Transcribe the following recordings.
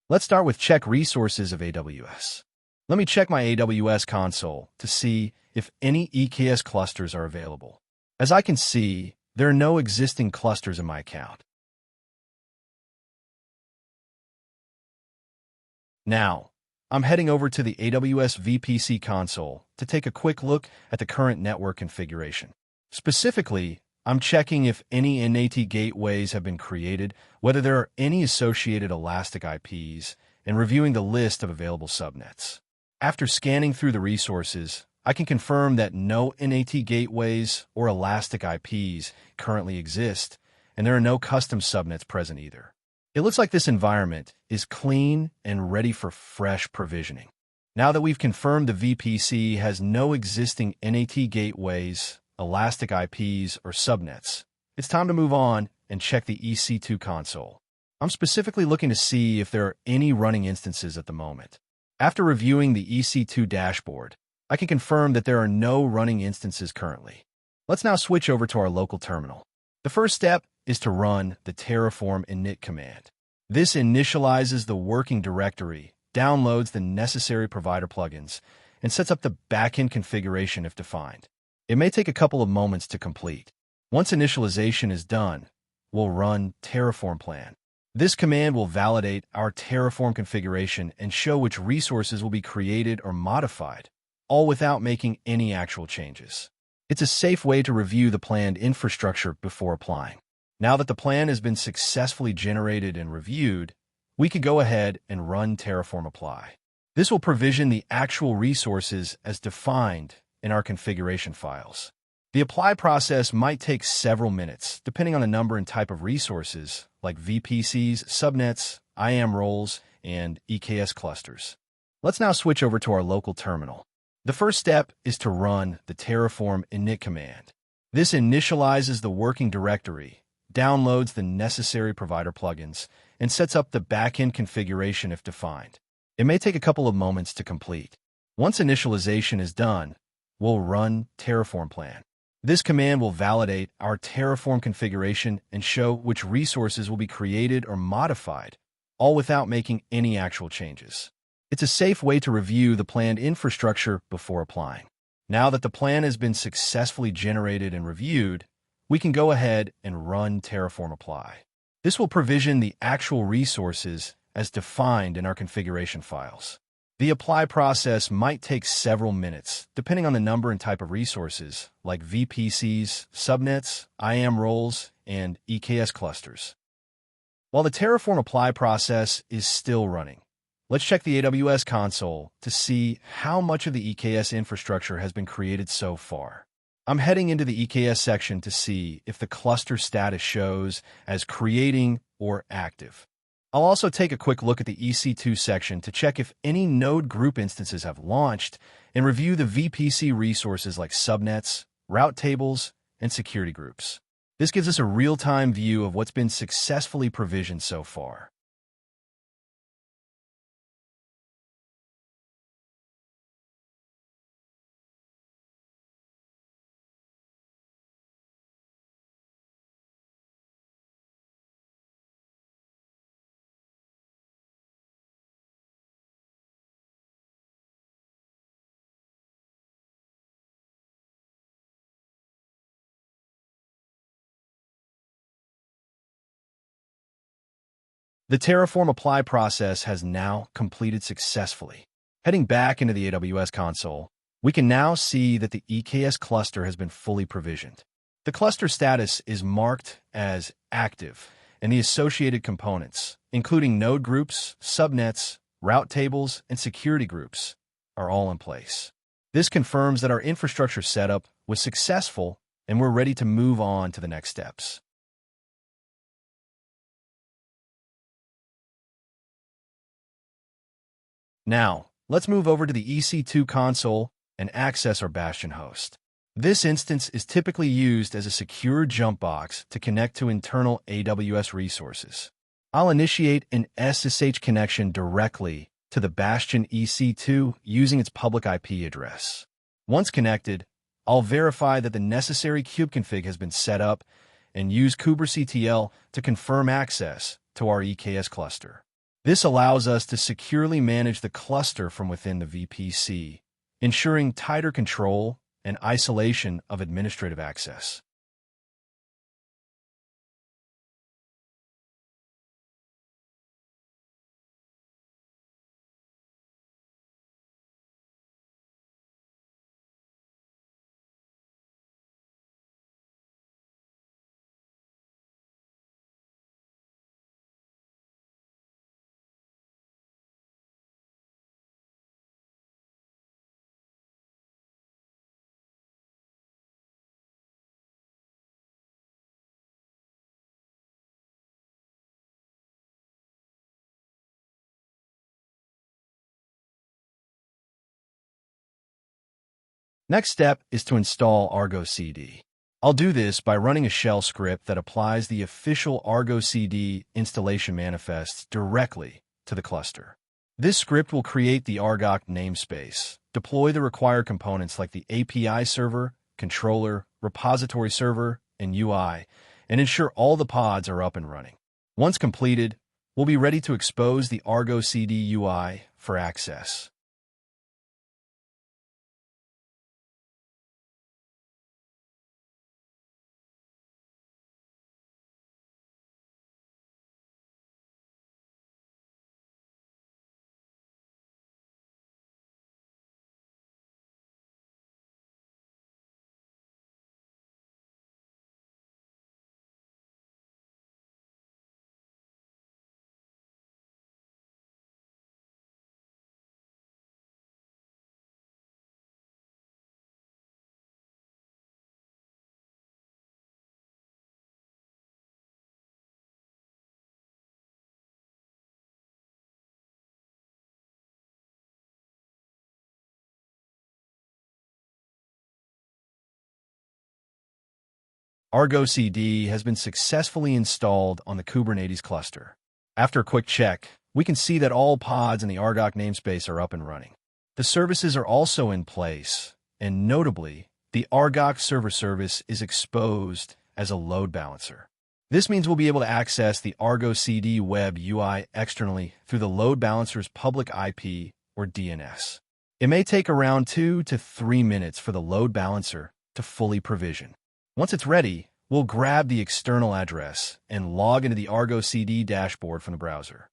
Let's start with check resources of AWS. Let me check my AWS console to see if any EKS clusters are available. As I can see, there are no existing clusters in my account. Now, I'm heading over to the AWS VPC console to take a quick look at the current network configuration. Specifically, I'm checking if any NAT gateways have been created, whether there are any associated elastic IPs, and reviewing the list of available subnets. After scanning through the resources, I can confirm that no NAT gateways or elastic IPs currently exist, and there are no custom subnets present either. It looks like this environment is clean and ready for fresh provisioning. Now that we've confirmed the VPC has no existing NAT gateways, elastic IPs, or subnets, it's time to move on and check the EC2 console. I'm specifically looking to see if there are any running instances at the moment. After reviewing the EC2 dashboard, I can confirm that there are no running instances currently. Let's now switch over to our local terminal. The first step is to run the Terraform init command. This initializes the working directory, downloads the necessary provider plugins, and sets up the backend configuration if defined. It may take a couple of moments to complete. Once initialization is done, we'll run Terraform plan. This command will validate our Terraform configuration and show which resources will be created or modified, all without making any actual changes. It's a safe way to review the planned infrastructure before applying. Now that the plan has been successfully generated and reviewed, we can go ahead and run Terraform apply. This will provision the actual resources as defined in our configuration files. The apply process might take several minutes, depending on the number and type of resources, like VPCs, subnets, IAM roles, and EKS clusters. Let's now switch over to our local terminal. The first step is to run the Terraform init command. This initializes the working directory, downloads the necessary provider plugins, and sets up the backend configuration if defined. It may take a couple of moments to complete. Once initialization is done, we'll run Terraform plan. This command will validate our Terraform configuration and show which resources will be created or modified, all without making any actual changes. It's a safe way to review the planned infrastructure before applying. Now that the plan has been successfully generated and reviewed, we can go ahead and run Terraform apply. This will provision the actual resources as defined in our configuration files. The apply process might take several minutes, depending on the number and type of resources, like VPCs, subnets, IAM roles, and EKS clusters. While the Terraform apply process is still running, let's check the AWS console to see how much of the EKS infrastructure has been created so far. I'm heading into the EKS section to see if the cluster status shows as creating or active. I'll also take a quick look at the EC2 section to check if any node group instances have launched and review the VPC resources like subnets, route tables, and security groups. This gives us a real-time view of what's been successfully provisioned so far. The Terraform apply process has now completed successfully. Heading back into the AWS console, we can now see that the EKS cluster has been fully provisioned. The cluster status is marked as active, and the associated components, including node groups, subnets, route tables, and security groups, are all in place. This confirms that our infrastructure setup was successful, and we're ready to move on to the next steps. Now, let's move over to the EC2 console and access our Bastion host. This instance is typically used as a secure jump box to connect to internal AWS resources. I'll initiate an SSH connection directly to the Bastion EC2 using its public IP address. Once connected, I'll verify that the necessary kubeconfig has been set up and use kubectl to confirm access to our EKS cluster. This allows us to securely manage the cluster from within the VPC, ensuring tighter control and isolation of administrative access. Next step is to install ArgoCD. I'll do this by running a shell script that applies the official ArgoCD installation manifest directly to the cluster. This script will create the Argo namespace, deploy the required components like the API server, controller, repository server, and UI, and ensure all the pods are up and running. Once completed, we'll be ready to expose the ArgoCD UI for access. ArgoCD has been successfully installed on the Kubernetes cluster. After a quick check, we can see that all pods in the Argo namespace are up and running. The services are also in place, and notably, the Argo server service is exposed as a load balancer. This means we'll be able to access the ArgoCD web UI externally through the load balancer's public IP or DNS. It may take around 2 to 3 minutes for the load balancer to fully provision. Once it's ready, we'll grab the external address and log into the ArgoCD dashboard from the browser.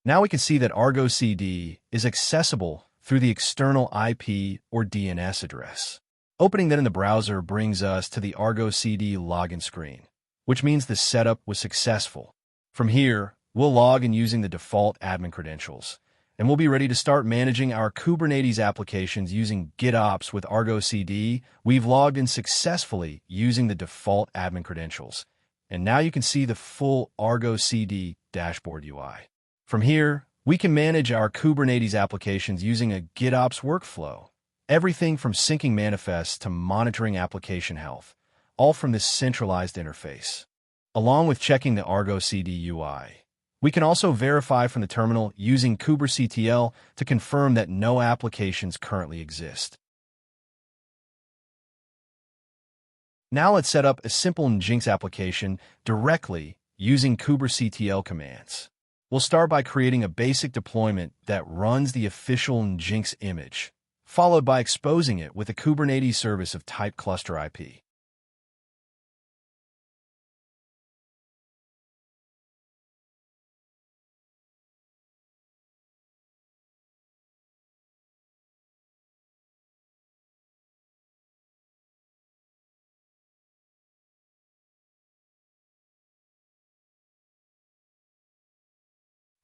Now we can see that ArgoCD is accessible through the external IP or DNS address. Opening that in the browser brings us to the ArgoCD login screen, which means the setup was successful. From here, we'll log in using the default admin credentials, and we'll be ready to start managing our Kubernetes applications using GitOps with ArgoCD. We've logged in successfully using the default admin credentials, and now you can see the full ArgoCD dashboard UI. From here, we can manage our Kubernetes applications using a GitOps workflow. Everything from syncing manifests to monitoring application health, all from this centralized interface. Along with checking the ArgoCD UI, we can also verify from the terminal using kubectl to confirm that no applications currently exist. Now let's set up a simple NGINX application directly using kubectl commands. We'll start by creating a basic deployment that runs the official NGINX image, followed by exposing it with a Kubernetes service of type cluster IP.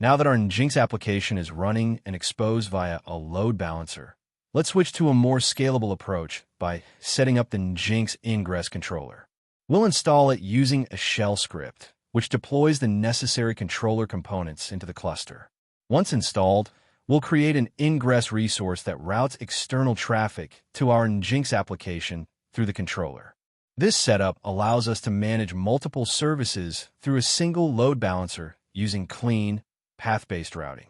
Now that our NGINX application is running and exposed via a load balancer, let's switch to a more scalable approach by setting up the NGINX Ingress controller. We'll install it using a shell script, which deploys the necessary controller components into the cluster. Once installed, we'll create an Ingress resource that routes external traffic to our NGINX application through the controller. This setup allows us to manage multiple services through a single load balancer using clean, path-based routing.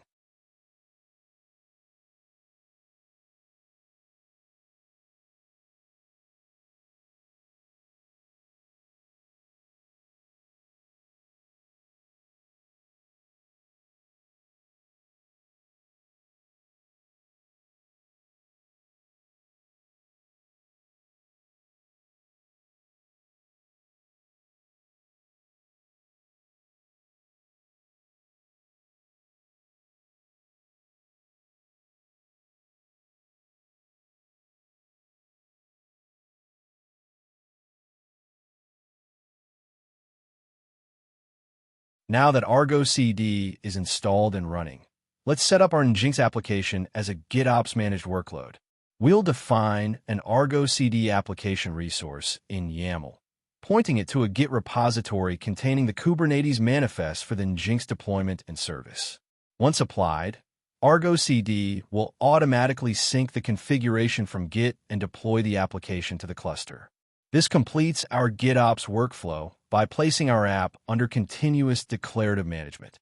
Now that ArgoCD is installed and running, let's set up our NGINX application as a GitOps managed workload. We'll define an ArgoCD application resource in YAML, pointing it to a Git repository containing the Kubernetes manifest for the NGINX deployment and service. Once applied, ArgoCD will automatically sync the configuration from Git and deploy the application to the cluster. This completes our GitOps workflow by placing our app under continuous declarative management.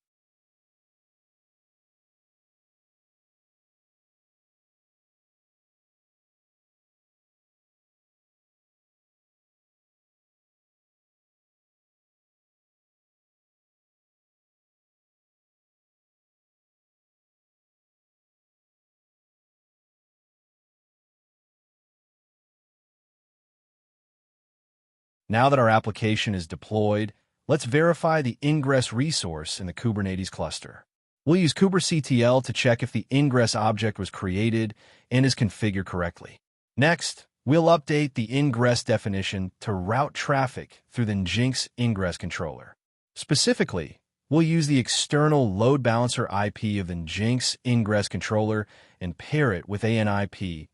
Now that our application is deployed, let's verify the Ingress resource in the Kubernetes cluster. We'll use kubectl to check if the Ingress object was created and is configured correctly. Next, we'll update the Ingress definition to route traffic through the NGINX Ingress controller. Specifically, we'll use the external load balancer IP of the NGINX Ingress controller and pair it with anip.io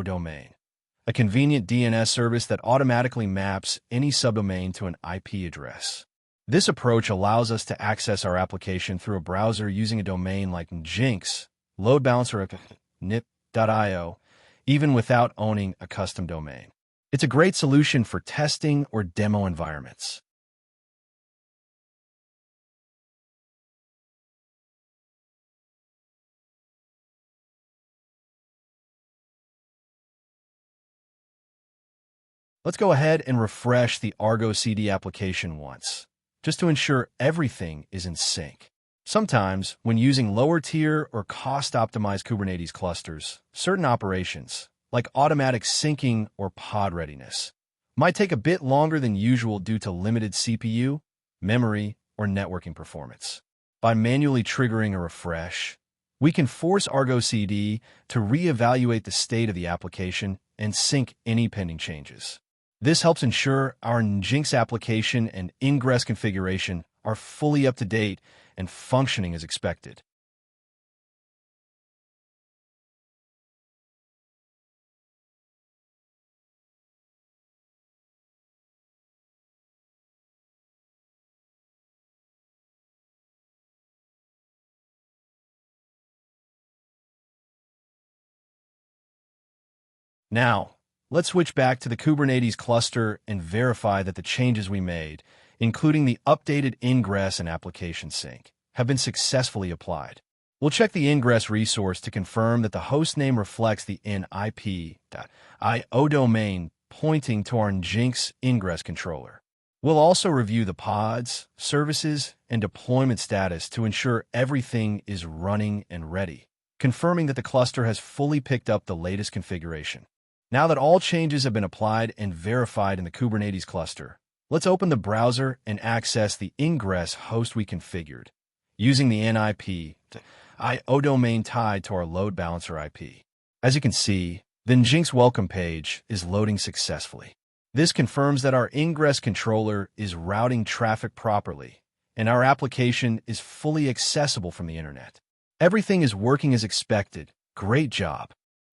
domain, a convenient DNS service that automatically maps any subdomain to an IP address. This approach allows us to access our application through a browser using a domain like NGINX, LoadBalancer nip.io, even without owning a custom domain. It's a great solution for testing or demo environments. Let's go ahead and refresh the ArgoCD application once, just to ensure everything is in sync. Sometimes, when using lower-tier or cost-optimized Kubernetes clusters, certain operations, like automatic syncing or pod readiness, might take a bit longer than usual due to limited CPU, memory, or networking performance. By manually triggering a refresh, we can force ArgoCD to reevaluate the state of the application and sync any pending changes. This helps ensure our NGINX application and Ingress configuration are fully up to date and functioning as expected. Now, let's switch back to the Kubernetes cluster and verify that the changes we made, including the updated Ingress and application sync, have been successfully applied. We'll check the Ingress resource to confirm that the hostname reflects the nip.io domain pointing to our NGINX Ingress controller. We'll also review the pods, services, and deployment status to ensure everything is running and ready, confirming that the cluster has fully picked up the latest configuration. Now that all changes have been applied and verified in the Kubernetes cluster, let's open the browser and access the Ingress host we configured, using the nip.io domain tied to our load balancer IP. As you can see, the NGINX welcome page is loading successfully. This confirms that our Ingress controller is routing traffic properly, and our application is fully accessible from the internet. Everything is working as expected. Great job.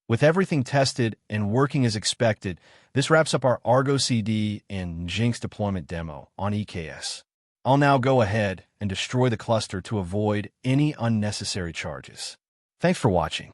With everything tested and working as expected, this wraps up our ArgoCD and NGINX deployment demo on EKS. I'll now go ahead and destroy the cluster to avoid any unnecessary charges. Thanks for watching.